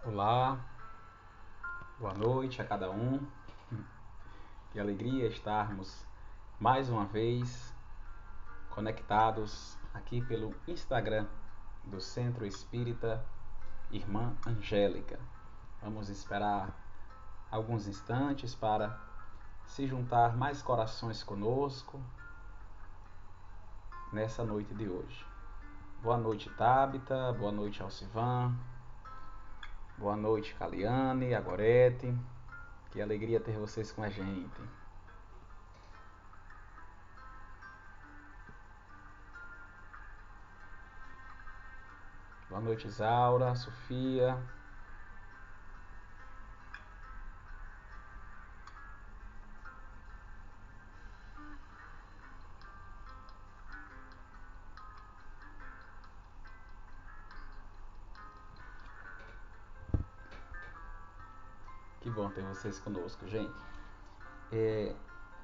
Olá, boa noite a cada um. Que alegria estarmos mais uma vez conectados aqui pelo Instagram do Centro Espírita Irmã Angélica. Vamos esperar alguns instantes para se juntar mais corações conosco nessa noite de hoje. Boa noite, Tabita, boa noite, Alcivan, boa noite, Caliane, Agorete. Que alegria ter vocês com a gente. Boa noite, Isaura, Sofia. Que bom ter vocês conosco, gente.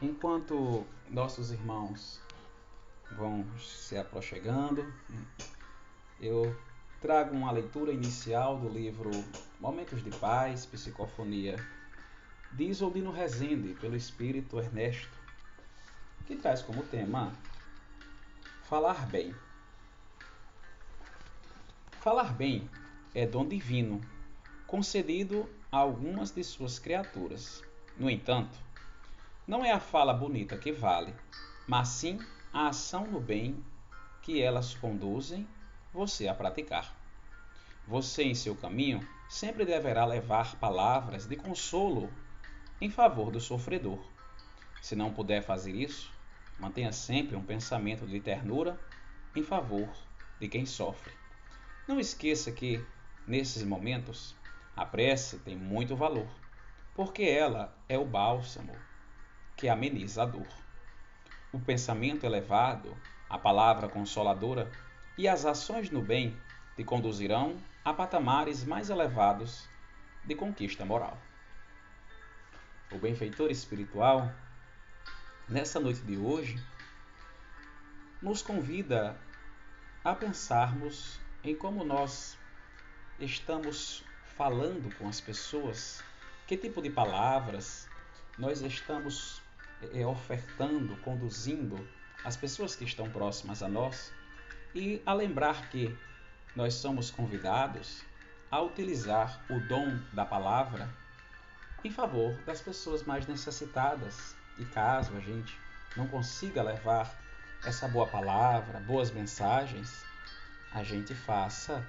Enquanto nossos irmãos vão se aproximando, eu trago uma leitura inicial do livro Momentos de Paz, Psicofonia, de Isoldino Rezende, pelo Espírito Ernesto, que traz como tema Falar Bem. Falar bem é dom divino, concedido a algumas de suas criaturas. No entanto, não é a fala bonita que vale, mas sim a ação no bem que elas conduzem você a praticar. Você, em seu caminho, sempre deverá levar palavras de consolo em favor do sofredor. Se não puder fazer isso, mantenha sempre um pensamento de ternura em favor de quem sofre. Não esqueça que, nesses momentos, a prece tem muito valor, porque ela é o bálsamo que ameniza a dor. O pensamento elevado, a palavra consoladora e as ações no bem te conduzirão a patamares mais elevados de conquista moral. O benfeitor espiritual, nessa noite de hoje, nos convida a pensarmos em como nós estamos falando com as pessoas, que tipo de palavras nós estamos ofertando, conduzindo as pessoas que estão próximas a nós, e a lembrar que nós somos convidados a utilizar o dom da palavra em favor das pessoas mais necessitadas. E caso a gente não consiga levar essa boa palavra, boas mensagens, a gente faça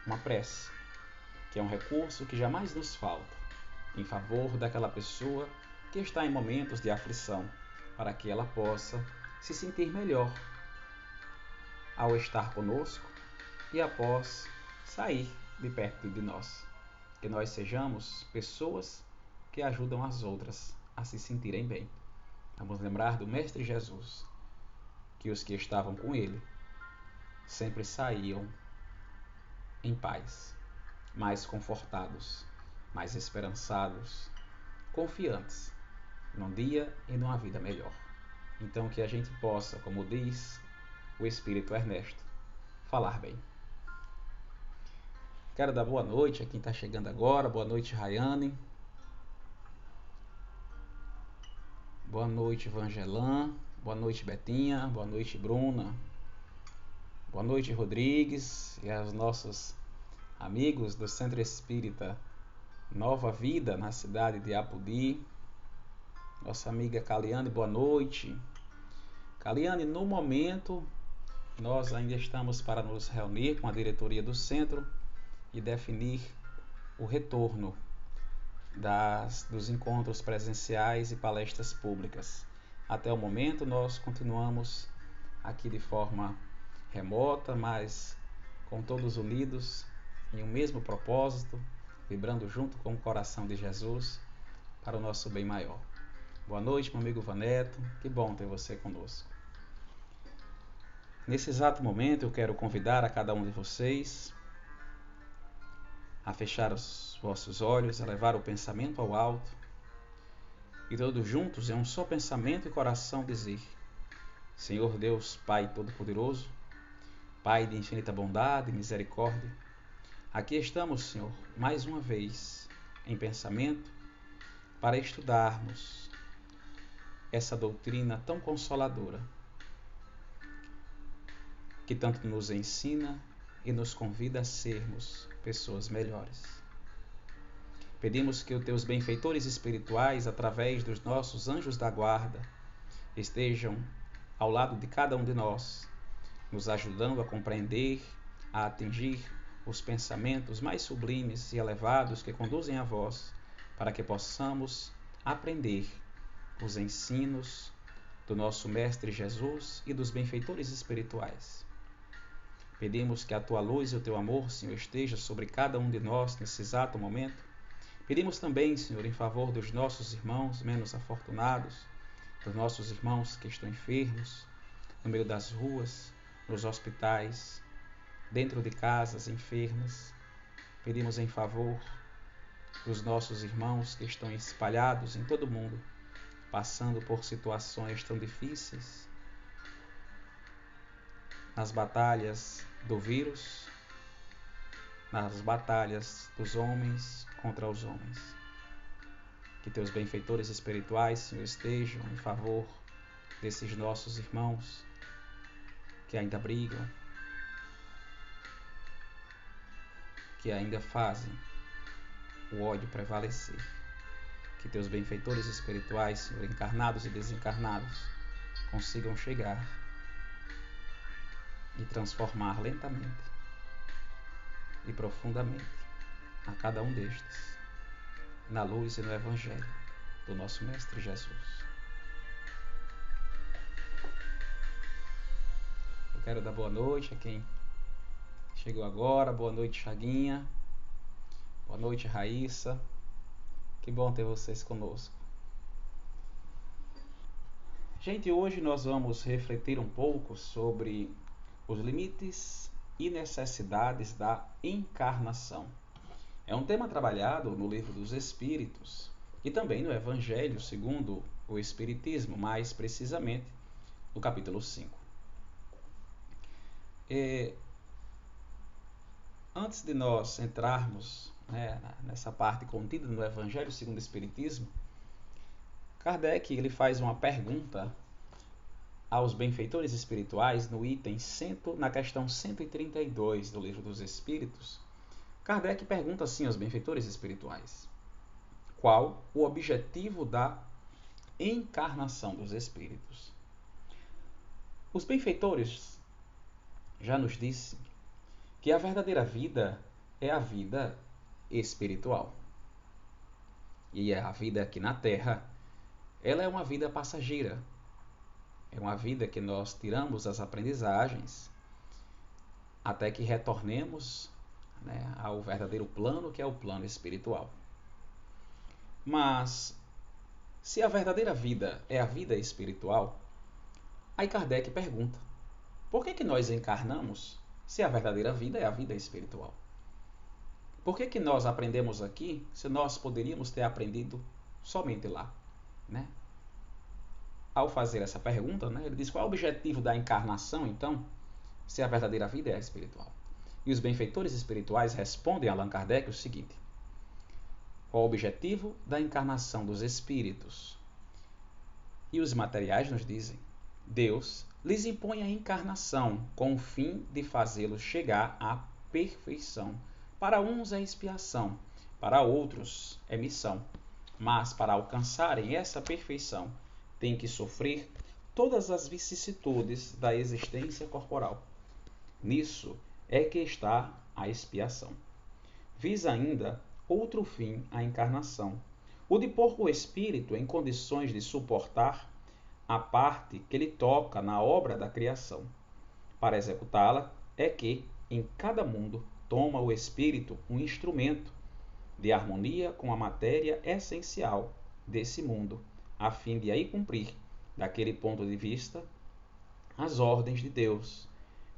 uma prece, que é um recurso que jamais nos falta, em favor daquela pessoa que está em momentos de aflição, para que ela possa se sentir melhor ao estar conosco e após sair de perto de nós. Que nós sejamos pessoas que ajudam as outras a se sentirem bem. Vamos lembrar do Mestre Jesus, que os que estavam com ele sempre saíam em paz, mais confortados, mais esperançados, confiantes num dia e numa vida melhor. Então que a gente possa, como diz o Espírito Ernesto, falar bem. Quero dar boa noite a quem está chegando agora. Boa noite, Rayane. Boa noite, Vangelan. Boa noite, Betinha. Boa noite, Bruna. Boa noite, Rodrigues. E aos nossos amigos do Centro Espírita Nova Vida, na cidade de Apodi. Nossa amiga Caliane, boa noite. Caliane, no momento, nós ainda estamos para nos reunir com a diretoria do centro e definir o retorno dos encontros presenciais e palestras públicas. Até o momento, nós continuamos aqui de forma remota, mas com todos unidos em um mesmo propósito, vibrando junto com o coração de Jesus para o nosso bem maior. Boa noite, meu amigo Vaneto, que bom ter você conosco. Nesse exato momento, eu quero convidar a cada um de vocês a fechar os vossos olhos, a levar o pensamento ao alto e todos juntos, em um só pensamento e coração, dizer: Senhor Deus, Pai Todo-Poderoso, Pai de infinita bondade e misericórdia, Aqui estamos, Senhor, mais uma vez em pensamento para estudarmos essa doutrina tão consoladora que tanto nos ensina e nos convida a sermos pessoas melhores. Pedimos que os teus benfeitores espirituais, através dos nossos anjos da guarda, estejam ao lado de cada um de nós, nos ajudando a compreender, a atingir os pensamentos mais sublimes e elevados que conduzem a vós, para que possamos aprender os ensinos do nosso Mestre Jesus e dos benfeitores espirituais. Pedimos que a tua luz e o teu amor, Senhor, esteja sobre cada um de nós nesse exato momento. Pedimos também, Senhor, em favor dos nossos irmãos menos afortunados, dos nossos irmãos que estão enfermos, no meio das ruas, nos hospitais, dentro de casas enfermas. Pedimos em favor dos nossos irmãos que estão espalhados em todo o mundo, passando por situações tão difíceis, nas batalhas do vírus, nas batalhas dos homens contra os homens. Que teus benfeitores espirituais, Senhor, estejam em favor desses nossos irmãos que ainda brigam, que ainda fazem o ódio prevalecer. Que teus benfeitores espirituais, Senhor, encarnados e desencarnados, consigam chegar e transformar lentamente e profundamente a cada um destes na luz e no Evangelho do nosso Mestre Jesus. Eu quero dar boa noite a quem chegou agora. Boa noite, Chaguinha. Boa noite, Raíssa. Que bom ter vocês conosco. Gente, hoje nós vamos refletir um pouco sobre os limites e necessidades da encarnação. É um tema trabalhado no Livro dos Espíritos e também no Evangelho segundo o Espiritismo, mais precisamente no capítulo 5. Antes de nós entrarmos nessa parte contida no Evangelho segundo o Espiritismo, Kardec ele faz uma pergunta aos benfeitores espirituais no item na questão 132 do Livro dos Espíritos. Kardec pergunta assim aos benfeitores espirituais: qual o objetivo da encarnação dos espíritos? Os benfeitores já nos disseram que a verdadeira vida é a vida espiritual. E a vida aqui na Terra, ela é uma vida passageira. É uma vida que nós tiramos as aprendizagens até que retornemos ao verdadeiro plano, que é o plano espiritual. Mas, se a verdadeira vida é a vida espiritual, aí Kardec pergunta: por que nós encarnamos se a verdadeira vida é a vida espiritual? Por que nós aprendemos aqui se nós poderíamos ter aprendido somente lá? Ao fazer essa pergunta, ele diz: qual é o objetivo da encarnação, então, se a verdadeira vida é a espiritual? E os benfeitores espirituais respondem a Allan Kardec o seguinte: qual o objetivo da encarnação dos espíritos? E os materiais nos dizem: Deus lhes impõe a encarnação com o fim de fazê-los chegar à perfeição. Para uns é expiação, para outros é missão. Mas para alcançarem essa perfeição, têm que sofrer todas as vicissitudes da existência corporal. Nisso é que está a expiação. Visa ainda outro fim a encarnação, o de pôr o espírito em condições de suportar a parte que lhe toca na obra da criação. Para executá-la é que, em cada mundo, toma o espírito um instrumento de harmonia com a matéria essencial desse mundo, a fim de aí cumprir, daquele ponto de vista, as ordens de Deus.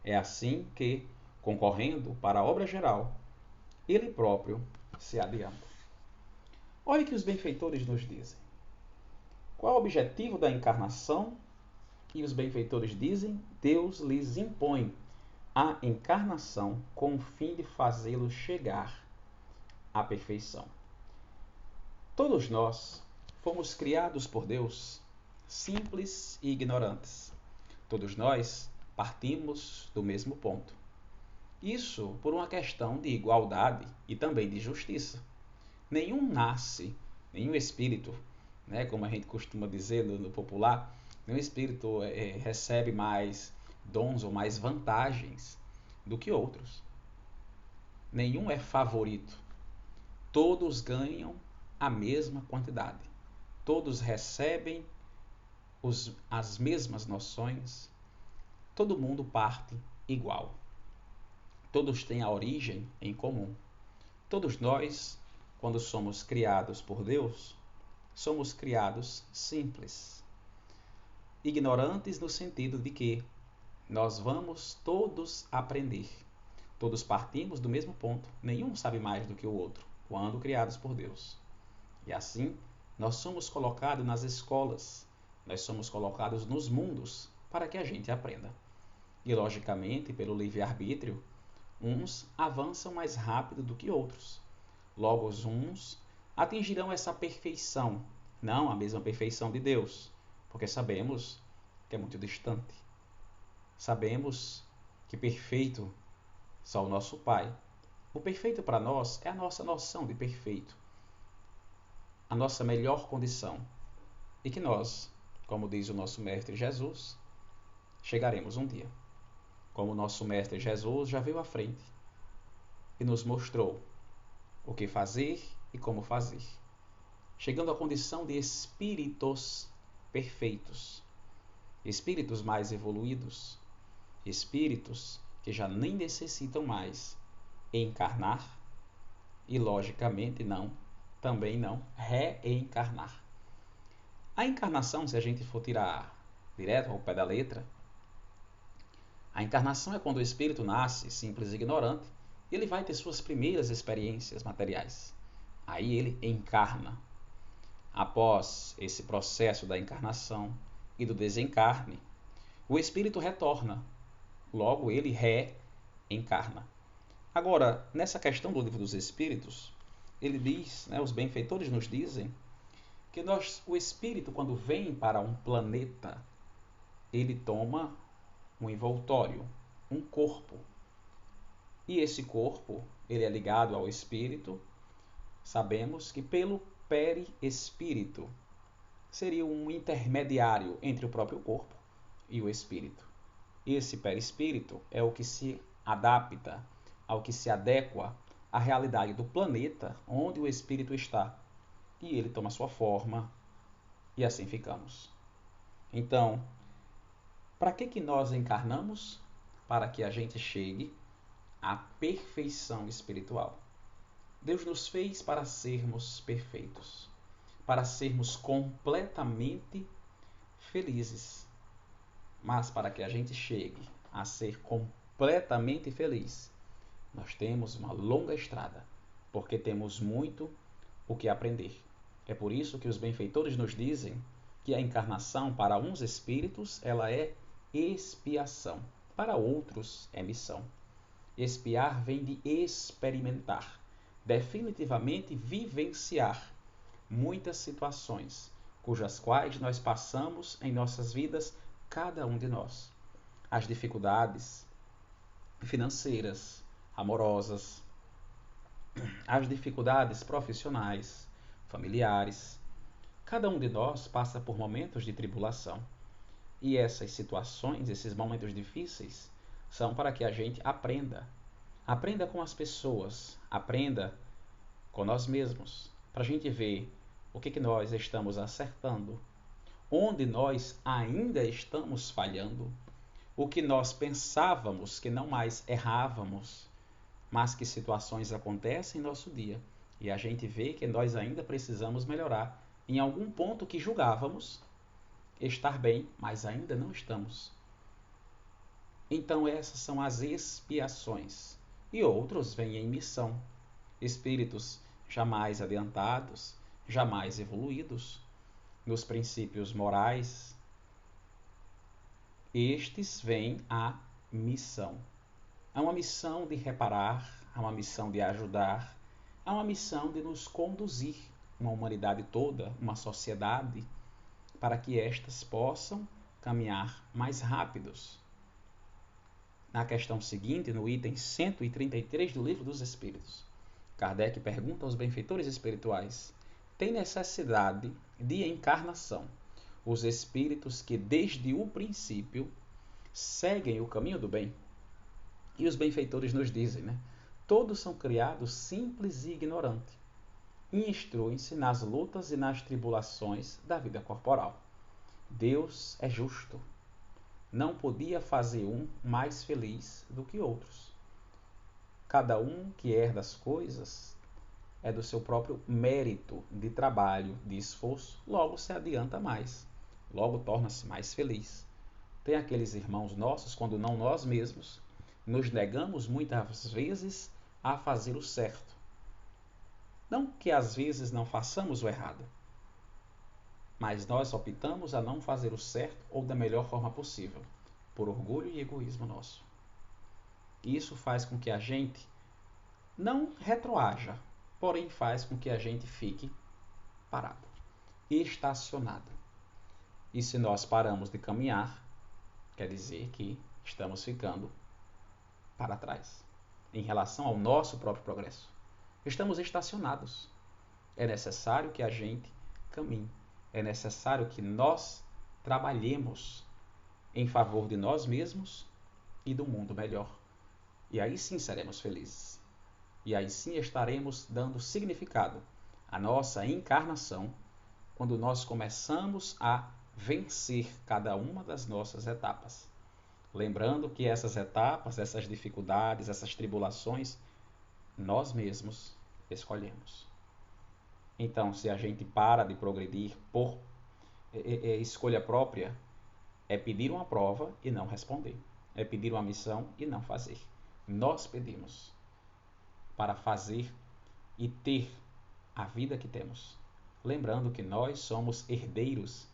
É assim que, concorrendo para a obra geral, ele próprio se adianta. Olha o que os benfeitores nos dizem. Qual é o objetivo da encarnação? E os benfeitores dizem: Deus lhes impõe a encarnação com o fim de fazê-lo chegar à perfeição. Todos nós fomos criados por Deus simples e ignorantes. Todos nós partimos do mesmo ponto. Isso por uma questão de igualdade e também de justiça. Nenhum espírito, né, como a gente costuma dizer no popular, nenhum espírito recebe mais dons ou mais vantagens do que outros. Nenhum é favorito. Todos ganham a mesma quantidade. Todos recebem as mesmas noções. Todo mundo parte igual. Todos têm a origem em comum. Todos nós, quando somos criados por Deus, somos criados simples. Ignorantes no sentido de que nós vamos todos aprender. Todos partimos do mesmo ponto. Nenhum sabe mais do que o outro, quando criados por Deus. E assim, nós somos colocados nas escolas, nós somos colocados nos mundos para que a gente aprenda. E, logicamente, pelo livre-arbítrio, uns avançam mais rápido do que outros. Logo, os uns atingirão essa perfeição, não a mesma perfeição de Deus, porque sabemos que é muito distante. Sabemos que perfeito só o nosso Pai. O perfeito para nós é a nossa noção de perfeito, a nossa melhor condição. E que nós, como diz o nosso Mestre Jesus, chegaremos um dia. Como o nosso Mestre Jesus já veio à frente e nos mostrou o que fazer e como fazer, chegando à condição de espíritos perfeitos, espíritos mais evoluídos, espíritos que já nem necessitam mais encarnar e, logicamente, também não reencarnar. A encarnação, se a gente for tirar direto ao pé da letra, a encarnação é quando o espírito nasce simples e ignorante e ele vai ter suas primeiras experiências materiais. Aí ele encarna. Após esse processo da encarnação e do desencarne, o espírito retorna. Logo, ele reencarna. Agora, nessa questão do Livro dos Espíritos, ele diz, os benfeitores nos dizem, que o espírito, quando vem para um planeta, ele toma um envoltório, um corpo. E esse corpo, ele é ligado ao espírito, sabemos que pelo perispírito, seria um intermediário entre o próprio corpo e o espírito. Esse perispírito é o que se adapta, ao que se adequa à realidade do planeta onde o espírito está. E ele toma sua forma e assim ficamos. Então, para que nós encarnamos? Para que a gente chegue à perfeição espiritual. Deus nos fez para sermos perfeitos, para sermos completamente felizes. Mas para que a gente chegue a ser completamente feliz, nós temos uma longa estrada, porque temos muito o que aprender. É por isso que os benfeitores nos dizem que a encarnação para uns espíritos ela é expiação, para outros é missão. Expiar vem de experimentar, definitivamente vivenciar muitas situações, cujas quais nós passamos em nossas vidas, cada um de nós. As dificuldades financeiras, amorosas, as dificuldades profissionais, familiares. Cada um de nós passa por momentos de tribulação. E essas situações, esses momentos difíceis, são para que a gente aprenda. Aprenda com as pessoas, aprenda com nós mesmos, para a gente ver o que nós estamos acertando, onde nós ainda estamos falhando, o que nós pensávamos que não mais errávamos, mas que situações acontecem em nosso dia e a gente vê que nós ainda precisamos melhorar em algum ponto que julgávamos estar bem, mas ainda não estamos. Então essas são as expiações. E outros vêm em missão. Espíritos jamais adiantados, jamais evoluídos nos princípios morais. Estes vêm à missão. Há uma missão de reparar, há uma missão de ajudar, há uma missão de nos conduzir, uma humanidade toda, uma sociedade, para que estas possam caminhar mais rápidos. Na questão seguinte, no item 133 do Livro dos Espíritos, Kardec pergunta aos benfeitores espirituais: tem necessidade de encarnação os espíritos que desde o princípio seguem o caminho do bem? E os benfeitores nos dizem, todos são criados simples e ignorantes, e instruem-se nas lutas e nas tribulações da vida corporal. Deus é justo. Não podia fazer um mais feliz do que outros. Cada um que herda as coisas é do seu próprio mérito de trabalho, de esforço, logo se adianta mais, logo torna-se mais feliz. Tem aqueles irmãos nossos, quando não nós mesmos, nos negamos muitas vezes a fazer o certo. Não que às vezes não façamos o errado, mas nós optamos a não fazer o certo ou da melhor forma possível, por orgulho e egoísmo nosso. Isso faz com que a gente não retroaja, porém faz com que a gente fique parado, estacionado. E se nós paramos de caminhar, quer dizer que estamos ficando para trás em relação ao nosso próprio progresso. Estamos estacionados. É necessário que a gente caminhe. É necessário que nós trabalhemos em favor de nós mesmos e do mundo melhor. E aí sim seremos felizes. E aí sim estaremos dando significado à nossa encarnação, quando nós começamos a vencer cada uma das nossas etapas. Lembrando que essas etapas, essas dificuldades, essas tribulações, nós mesmos escolhemos. Então, se a gente para de progredir por escolha própria, é pedir uma prova e não responder. É pedir uma missão e não fazer. Nós pedimos para fazer e ter a vida que temos. Lembrando que nós somos herdeiros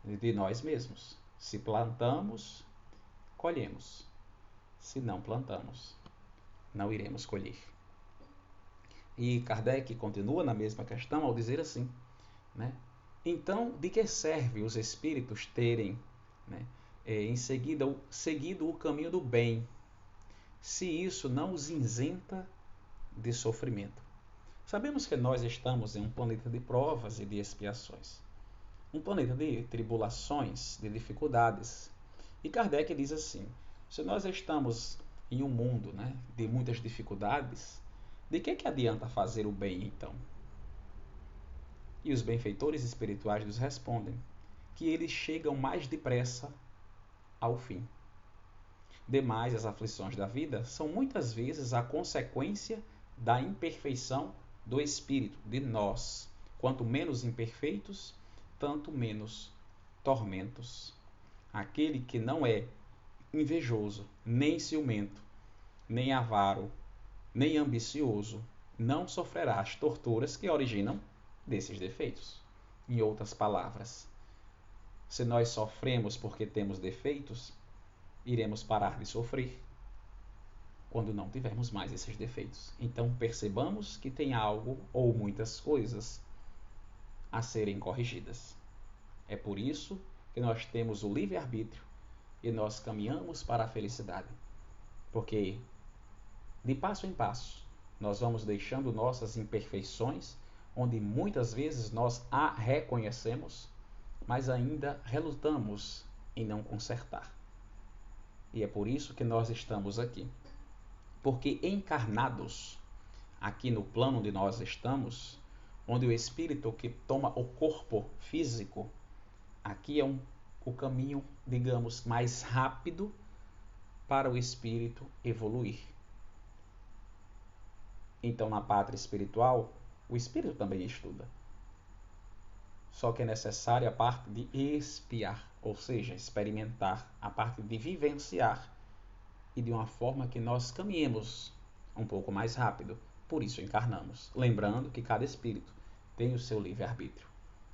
de nós mesmos. Se plantamos, colhemos. Se não plantamos, não iremos colher. E Kardec continua na mesma questão ao dizer assim, então, de que serve os espíritos terem em seguida seguido o caminho do bem, se isso não os isenta de sofrimento? Sabemos que nós estamos em um planeta de provas e de expiações, um planeta de tribulações, de dificuldades. E Kardec diz assim: se nós estamos em um mundo de muitas dificuldades, de que adianta fazer o bem então? E os benfeitores espirituais nos respondem que eles chegam mais depressa ao fim. Demais, as aflições da vida são muitas vezes a consequência da imperfeição do espírito, de nós. Quanto menos imperfeitos, tanto menos tormentos. Aquele que não é invejoso, nem ciumento, nem avaro, nem ambicioso, não sofrerá as torturas que originam desses defeitos. Em outras palavras, se nós sofremos porque temos defeitos, iremos parar de sofrer quando não tivermos mais esses defeitos. Então percebamos que tem algo ou muitas coisas a serem corrigidas. É por isso que nós temos o livre-arbítrio e nós caminhamos para a felicidade. Porque de passo em passo nós vamos deixando nossas imperfeições, onde muitas vezes nós a reconhecemos, mas ainda relutamos em não consertar. E é por isso que nós estamos aqui. Porque encarnados aqui no plano onde nós estamos, onde o espírito que toma o corpo físico, aqui é o caminho, digamos, mais rápido para o espírito evoluir. Então, na pátria espiritual, o espírito também estuda. Só que é necessária a parte de expiar, ou seja, experimentar, a parte de vivenciar, e de uma forma que nós caminhemos um pouco mais rápido. Por isso encarnamos. Lembrando que cada espírito tem o seu livre-arbítrio.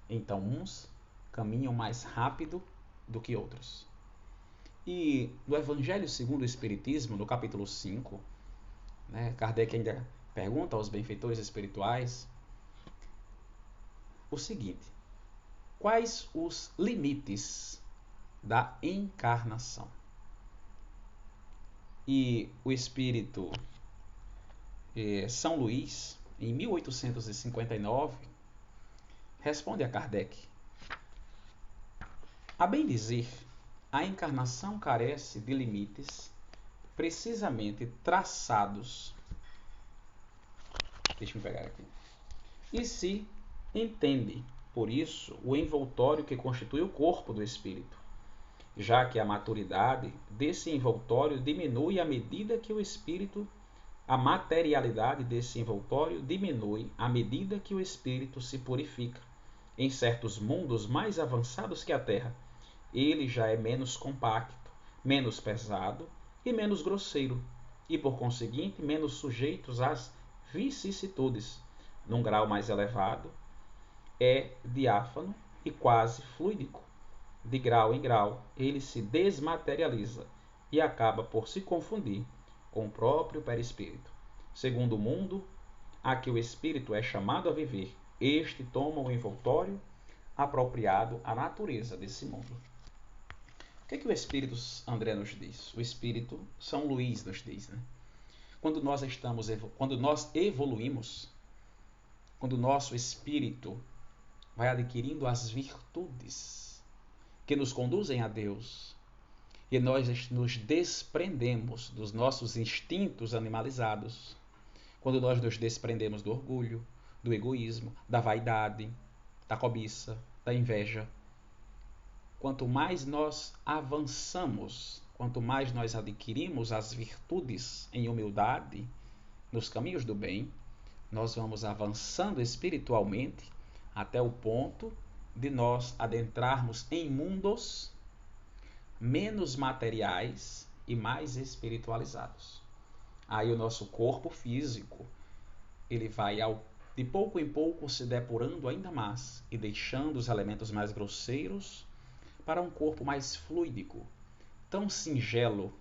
Então, uns caminham mais rápido do que outros. E no Evangelho segundo o Espiritismo, no capítulo 5, Kardec ainda pergunta aos benfeitores espirituais o seguinte: quais os limites da encarnação? E o espírito São Luís, em 1859, responde a Kardec: a bem dizer, a encarnação carece de limites precisamente traçados. Deixa eu pegar aqui. E se entende, por isso, o envoltório que constitui o corpo do espírito, já que a maturidade desse envoltório diminui à medida que o espírito, a materialidade desse envoltório diminui à medida que o espírito se purifica. Em certos mundos mais avançados que a Terra, ele já é menos compacto, menos pesado e menos grosseiro, e por conseguinte menos sujeitos às vicissitudes. Num grau mais elevado, é diáfano e quase fluídico. De grau em grau, ele se desmaterializa e acaba por se confundir com o próprio perispírito. Segundo o mundo a que o espírito é chamado a viver, este toma o envoltório apropriado à natureza desse mundo. O que o Espírito André nos diz? O Espírito São Luís nos diz, Quando nós evoluímos, quando o nosso espírito vai adquirindo as virtudes que nos conduzem a Deus, e nós nos desprendemos dos nossos instintos animalizados, quando nós nos desprendemos do orgulho, do egoísmo, da vaidade, da cobiça, da inveja, quanto mais nós avançamos, quanto mais nós adquirimos as virtudes em humildade, nos caminhos do bem, nós vamos avançando espiritualmente até o ponto de nós adentrarmos em mundos menos materiais e mais espiritualizados. Aí o nosso corpo físico, ele vai de pouco em pouco se depurando ainda mais e deixando os elementos mais grosseiros para um corpo mais fluídico, tão singelo,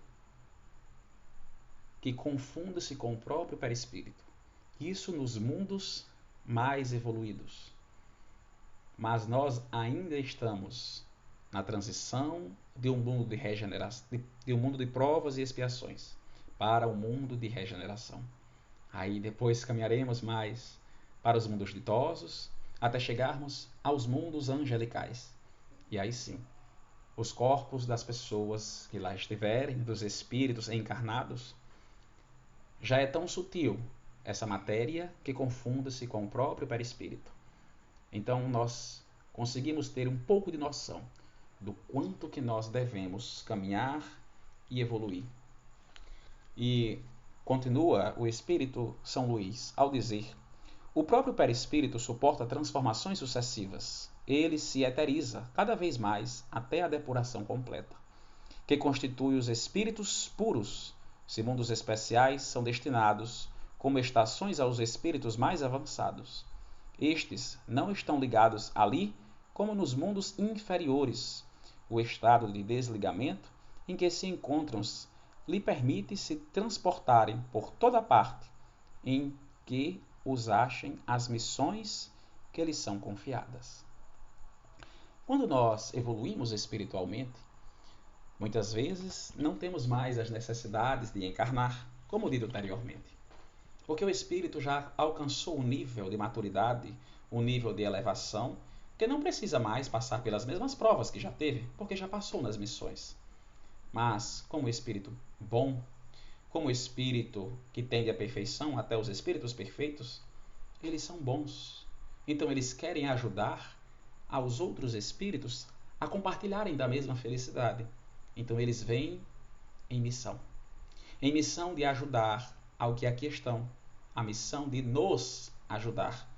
que confunda-se com o próprio perispírito. Isso nos mundos mais evoluídos. Mas nós ainda estamos na transição de um mundo de regeneração, de um mundo de provas e expiações, para um mundo de regeneração. Aí depois caminharemos mais para os mundos ditosos, até chegarmos aos mundos angelicais. E aí sim, os corpos das pessoas que lá estiverem, dos espíritos encarnados, já é tão sutil essa matéria que confunda-se com o próprio perispírito. Então nós conseguimos ter um pouco de noção do quanto que nós devemos caminhar e evoluir. E continua o Espírito São Luís ao dizer: o próprio perispírito suporta transformações sucessivas. Ele se eteriza cada vez mais até a depuração completa, que constitui os espíritos puros. Se mundos especiais são destinados como estações aos espíritos mais avançados. Estes não estão ligados ali como nos mundos inferiores. O estado de desligamento em que se encontram lhe permite se transportarem por toda parte em que os achem as missões que lhes são confiadas. Quando nós evoluímos espiritualmente, muitas vezes não temos mais as necessidades de encarnar, como dito anteriormente, porque o espírito já alcançou um nível de maturidade, um nível de elevação, que não precisa mais passar pelas mesmas provas que já teve, porque já passou nas missões. Mas, como espírito bom, como espírito que tende à perfeição, até os espíritos perfeitos, eles são bons. Então eles querem ajudar aos outros espíritos a compartilharem da mesma felicidade. Então eles vêm em missão de ajudar ao que aqui estão, a missão de nos ajudar,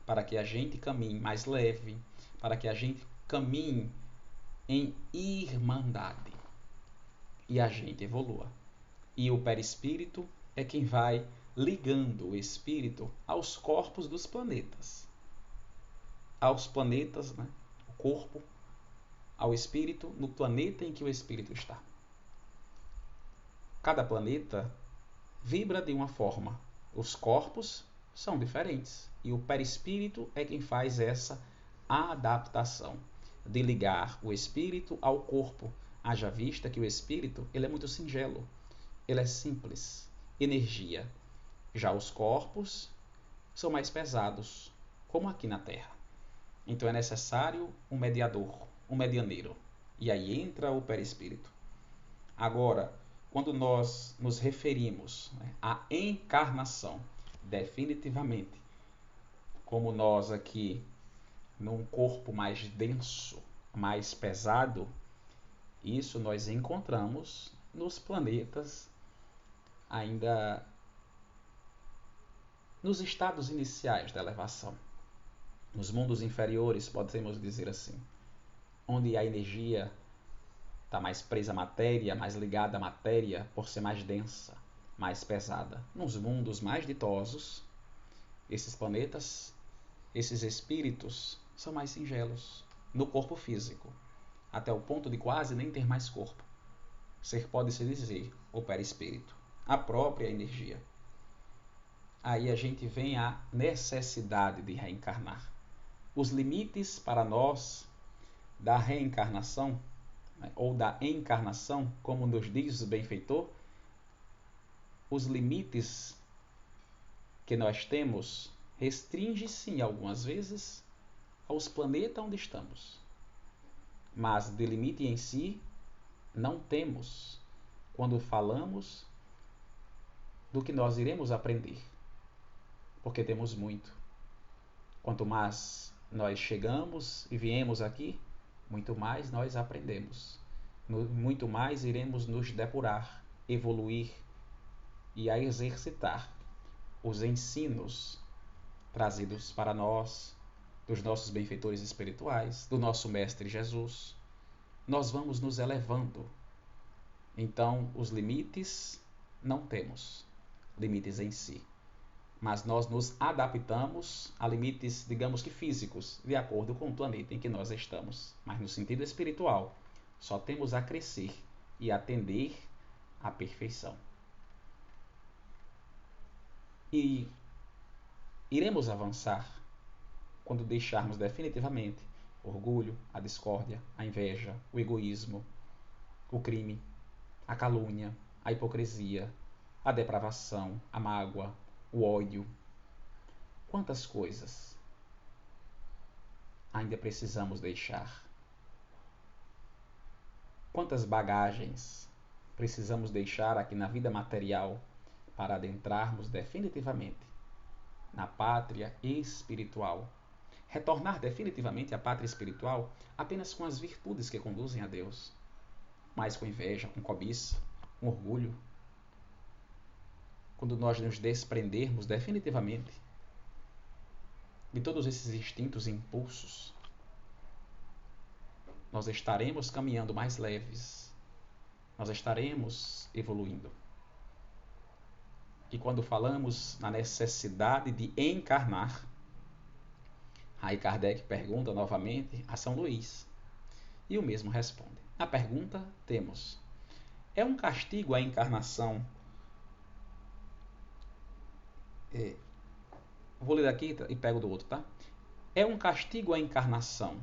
para que a gente caminhe mais leve, para que a gente caminhe em irmandade e a gente evolua. E o perispírito é quem vai ligando o espírito aos corpos dos planetas. Aos planetas, o corpo, ao espírito, no planeta em que o espírito está. Cada planeta vibra de uma forma. Os corpos são diferentes. E o perispírito é quem faz essa adaptação de ligar o espírito ao corpo. Haja vista que o espírito ele é muito singelo. Ele é simples. Energia. Já os corpos são mais pesados, como aqui na Terra. Então é necessário um mediador, um medianeiro. E aí entra o perispírito. Agora, quando nós nos referimos, né, à encarnação, definitivamente, como nós aqui, num corpo mais denso, mais pesado, isso nós encontramos nos planetas ainda nos estados iniciais da elevação, nos mundos inferiores, podemos dizer assim, onde a energia está mais presa à matéria, mais ligada à matéria por ser mais densa, mais pesada. Nos mundos mais ditosos, esses planetas, esses espíritos são mais singelos no corpo físico, até o ponto de quase nem ter mais corpo. Pode-se dizer o perispírito, a própria energia. Aí a gente vem à necessidade de reencarnar. Os limites para nós da reencarnação, ou da encarnação, como nos diz o benfeitor, os limites que nós temos restringe-se algumas vezes aos planetas onde estamos. Mas de limite em si não temos quando falamos do que nós iremos aprender, porque temos muito. Quanto mais nós chegamos e viemos aqui, muito mais nós aprendemos. Muito mais iremos nos depurar, evoluir e a exercitar os ensinos trazidos para nós, dos nossos benfeitores espirituais, do nosso Mestre Jesus. Nós vamos nos elevando. Então, os limites não temos, limites em si. Mas nós nos adaptamos a limites, digamos que físicos, de acordo com o planeta em que nós estamos. Mas no sentido espiritual, só temos a crescer e atender à perfeição. E iremos avançar quando deixarmos definitivamente o orgulho, a discórdia, a inveja, o egoísmo, o crime, a calúnia, a hipocrisia, a depravação, a mágoa, o ódio. Quantas coisas ainda precisamos deixar? Quantas bagagens precisamos deixar aqui na vida material para adentrarmos definitivamente na pátria espiritual? Retornar definitivamente à pátria espiritual apenas com as virtudes que conduzem a Deus, mas com inveja, com cobiça, com orgulho. Quando nós nos desprendermos definitivamente de todos esses instintos e impulsos, nós estaremos caminhando mais leves, nós estaremos evoluindo. E quando falamos na necessidade de encarnar, aí Kardec pergunta novamente a São Luís, e o mesmo responde. Na pergunta temos: é um castigo a encarnação? Vou ler daqui e pego do outro, tá? É um castigo a encarnação,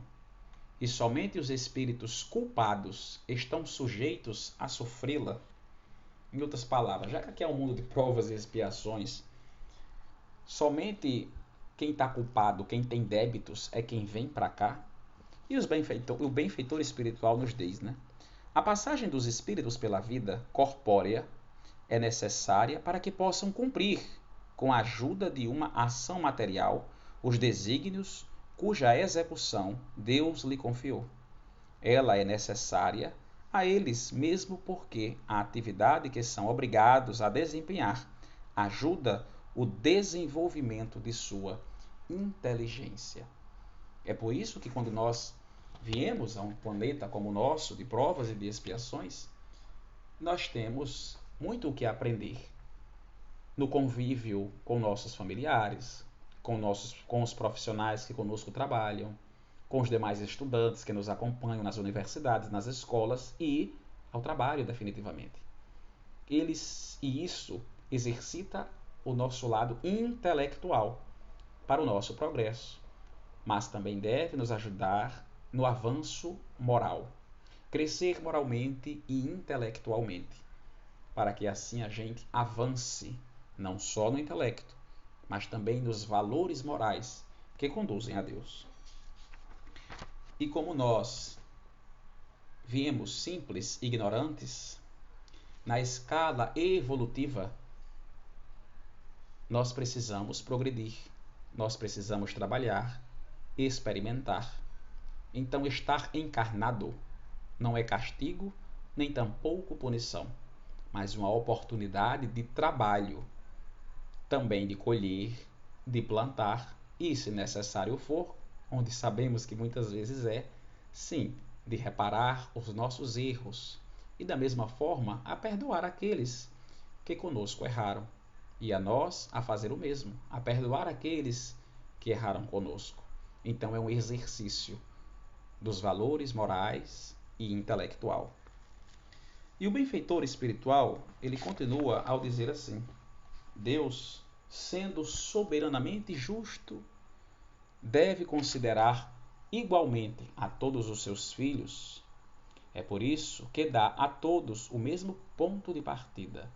e somente os espíritos culpados estão sujeitos a sofrê-la? Em outras palavras, já que aqui é um mundo de provas e expiações, somente quem está culpado, quem tem débitos, é quem vem para cá? E o benfeitor espiritual nos diz, né? A passagem dos espíritos pela vida corpórea é necessária para que possam cumprir, com a ajuda de uma ação material, os desígnios cuja execução Deus lhe confiou. Ela é necessária a eles mesmo porque a atividade que são obrigados a desempenhar ajuda o desenvolvimento de sua inteligência. É por isso que quando nós viemos a um planeta como o nosso, de provas e de expiações, nós temos muito o que aprender no convívio com nossos familiares, com os profissionais que conosco trabalham, com os demais estudantes que nos acompanham nas universidades, nas escolas e ao trabalho definitivamente. E isso exercita o nosso lado intelectual para o nosso progresso, mas também deve nos ajudar no avanço moral, crescer moralmente e intelectualmente, para que assim a gente avance não só no intelecto, mas também nos valores morais que conduzem a Deus. E como nós viemos simples, ignorantes, na escala evolutiva, nós precisamos progredir, nós precisamos trabalhar, experimentar. Então, estar encarnado não é castigo, nem tampouco punição, mas uma oportunidade de trabalho, também de colher, de plantar e, se necessário for, onde sabemos que muitas vezes sim, de reparar os nossos erros e, da mesma forma, a perdoar aqueles que conosco erraram, e a nós a fazer o mesmo, a perdoar aqueles que erraram conosco. Então é um exercício dos valores morais e intelectual. E o benfeitor espiritual, ele continua ao dizer assim: Deus, sendo soberanamente justo, deve considerar igualmente a todos os seus filhos. É por isso que dá a todos o mesmo ponto de partida,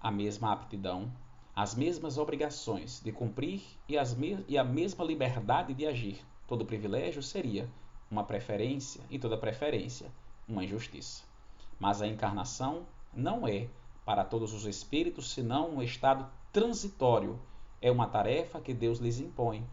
a mesma aptidão, as mesmas obrigações de cumprir e a mesma liberdade de agir. Todo privilégio seria uma preferência e toda preferência uma injustiça. Mas a encarnação não é para todos os espíritos senão um estado transitório. É uma tarefa que Deus lhes impõe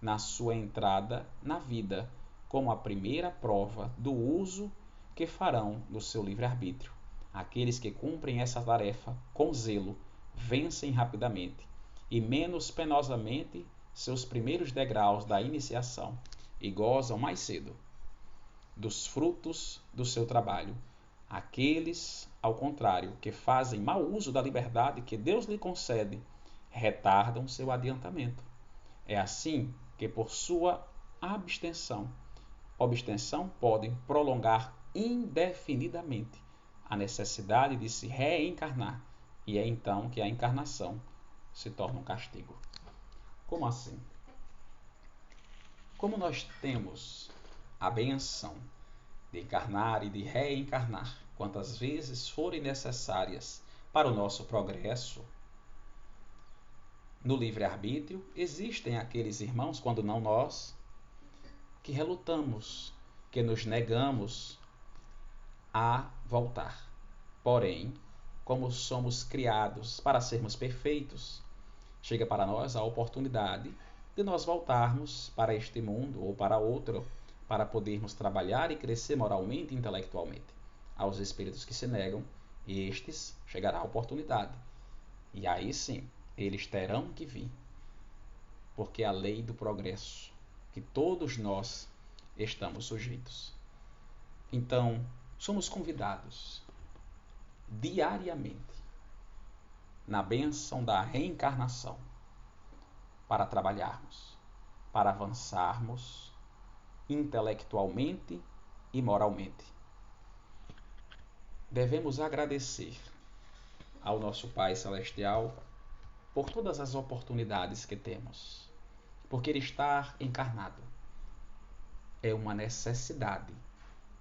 na sua entrada na vida, como a primeira prova do uso que farão do seu livre-arbítrio. Aqueles que cumprem essa tarefa com zelo vencem rapidamente e menos penosamente seus primeiros degraus da iniciação e gozam mais cedo dos frutos do seu trabalho. Aqueles, ao contrário, que fazem mau uso da liberdade que Deus lhe concede, retardam seu adiantamento. É assim que, por sua obstenção, podem prolongar indefinidamente a necessidade de se reencarnar, e é então que a encarnação se torna um castigo. Como assim? Como nós temos a benção de encarnar e de reencarnar quantas vezes forem necessárias para o nosso progresso no livre-arbítrio, existem aqueles irmãos, quando não nós, que relutamos, que nos negamos a voltar. Porém, como somos criados para sermos perfeitos, chega para nós a oportunidade de nós voltarmos para este mundo ou para outro, para podermos trabalhar e crescer moralmente e intelectualmente. Aos espíritos que se negam, estes chegará a oportunidade. E aí sim, eles terão que vir. Porque é a lei do progresso, que todos nós estamos sujeitos. Então, somos convidados diariamente na bênção da reencarnação para trabalharmos, para avançarmos intelectualmente e moralmente. Devemos agradecer ao nosso Pai Celestial por todas as oportunidades que temos, porque Ele estar encarnado é uma necessidade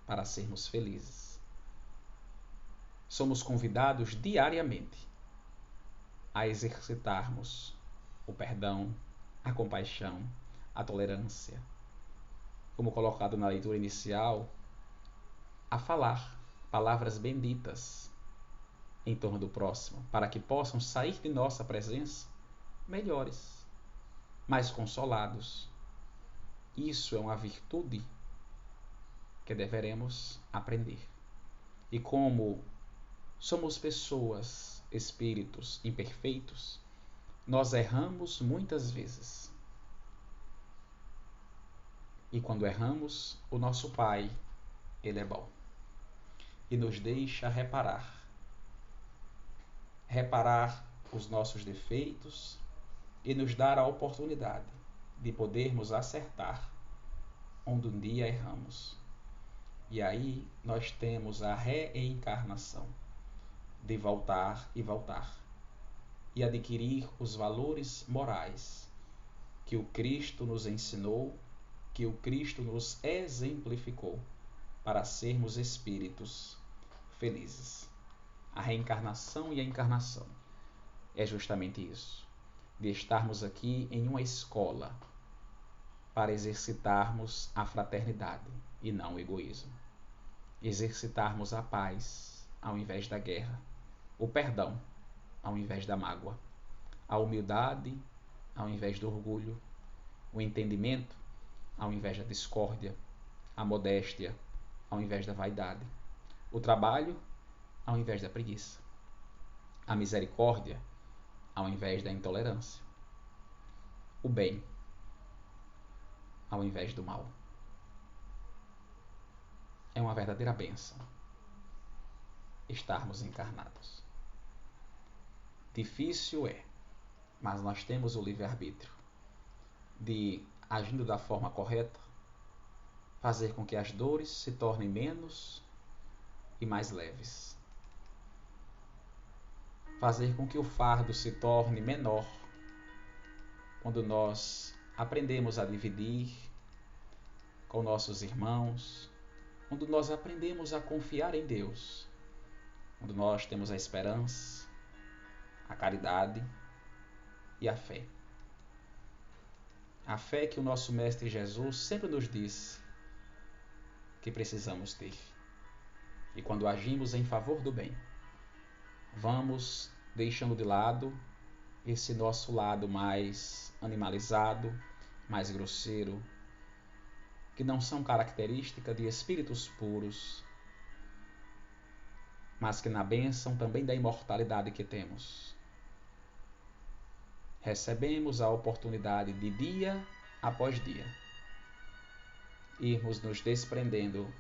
para sermos felizes. Somos convidados diariamente a exercitarmos o perdão, a compaixão, a tolerância, como colocado na leitura inicial, a falar palavras benditas em torno do próximo, para que possam sair de nossa presença melhores, mais consolados. Isso é uma virtude que deveremos aprender. E como somos pessoas, espíritos imperfeitos, nós erramos muitas vezes. E quando erramos, o nosso Pai, Ele é bom e nos deixa reparar os nossos defeitos e nos dar a oportunidade de podermos acertar onde um dia erramos. E aí nós temos a reencarnação, de voltar e voltar, e adquirir os valores morais que o Cristo nos ensinou, que o Cristo nos exemplificou, para sermos espíritos felizes. A reencarnação e a encarnação é justamente isso, de estarmos aqui em uma escola para exercitarmos a fraternidade e não o egoísmo, exercitarmos a paz ao invés da guerra, o perdão ao invés da mágoa, a humildade ao invés do orgulho, o entendimento ao invés da discórdia, a modéstia ao invés da vaidade, o trabalho ao invés da preguiça, a misericórdia ao invés da intolerância, o bem ao invés do mal. É uma verdadeira bênção estarmos encarnados. Difícil é, mas nós temos o livre-arbítrio de, agindo da forma correta, fazer com que as dores se tornem menos e mais leves. Fazer com que o fardo se torne menor quando nós aprendemos a dividir com nossos irmãos, quando nós aprendemos a confiar em Deus, quando nós temos a esperança, a caridade e a fé. A fé que o nosso Mestre Jesus sempre nos disse que precisamos ter. E quando agimos em favor do bem, vamos deixando de lado esse nosso lado mais animalizado, mais grosseiro, que não são característica de espíritos puros, mas que na bênção também da imortalidade que temos, recebemos a oportunidade de dia após dia irmos nos desprendendo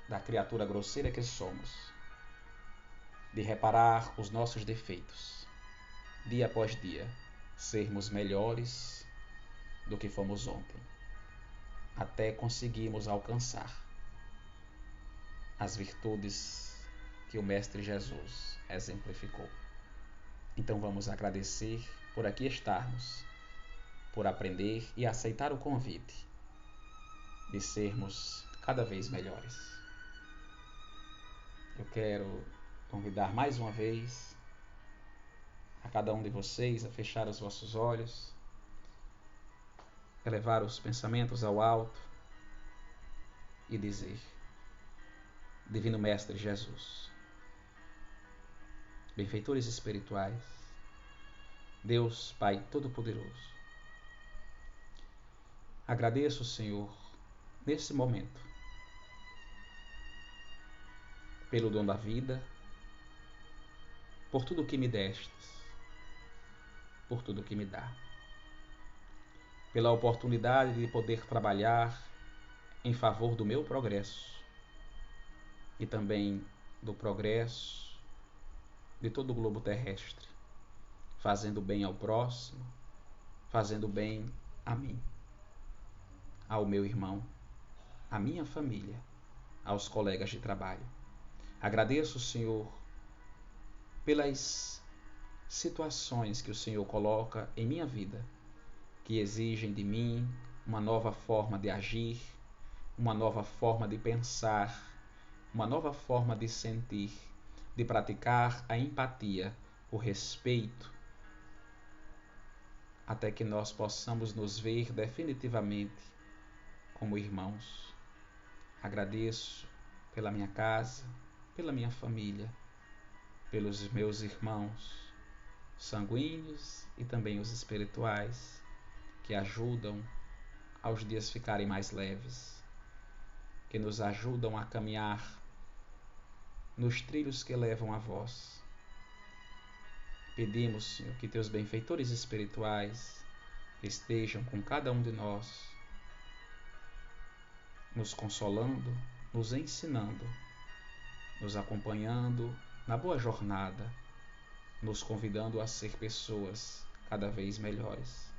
da criatura grosseira que somos, de reparar os nossos defeitos, dia após dia, sermos melhores do que fomos ontem, até conseguirmos alcançar as virtudes que o Mestre Jesus exemplificou. Então vamos agradecer por aqui estarmos, por aprender e aceitar o convite de sermos cada vez melhores. Eu quero convidar mais uma vez a cada um de vocês a fechar os vossos olhos, elevar os pensamentos ao alto e dizer: Divino Mestre Jesus, benfeitores espirituais, Deus Pai Todo-Poderoso, agradeço, Senhor, nesse momento, pelo dom da vida, por tudo que me destes, por tudo que me dá, pela oportunidade de poder trabalhar em favor do meu progresso e também do progresso de todo o globo terrestre, fazendo bem ao próximo, fazendo bem a mim, ao meu irmão, à minha família, aos colegas de trabalho. Agradeço, Senhor, pelas situações que o Senhor coloca em minha vida, que exigem de mim uma nova forma de agir, uma nova forma de pensar, uma nova forma de sentir, de praticar a empatia, o respeito, até que nós possamos nos ver definitivamente como irmãos. Agradeço pela minha casa, pela minha família, pelos meus irmãos sanguíneos e também os espirituais, que ajudam aos dias ficarem mais leves, que nos ajudam a caminhar nos trilhos que levam a vós. Pedimos, Senhor, que teus benfeitores espirituais estejam com cada um de nós, nos consolando, nos ensinando, nos acompanhando na boa jornada, nos convidando a ser pessoas cada vez melhores,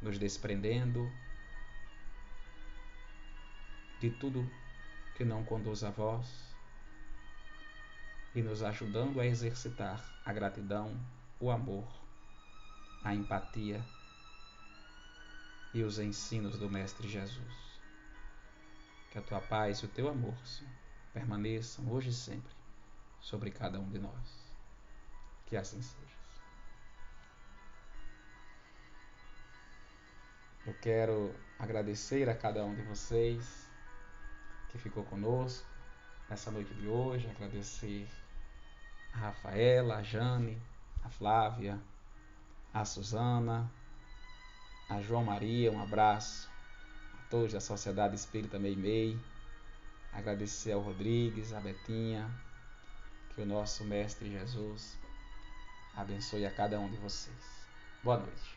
nos desprendendo de tudo que não conduz a vós e nos ajudando a exercitar a gratidão, o amor, a empatia e os ensinos do Mestre Jesus. Que a tua paz e o teu amor, Senhor, permaneçam hoje e sempre sobre cada um de nós. Que assim seja. Eu quero agradecer a cada um de vocês que ficou conosco nessa noite de hoje. Agradecer a Rafaela, a Jane, a Flávia, a Suzana, a João Maria. Um abraço a todos da Sociedade Espírita Meimei. Agradecer ao Rodrigues, a Betinha. Que o nosso Mestre Jesus abençoe a cada um de vocês. Boa noite.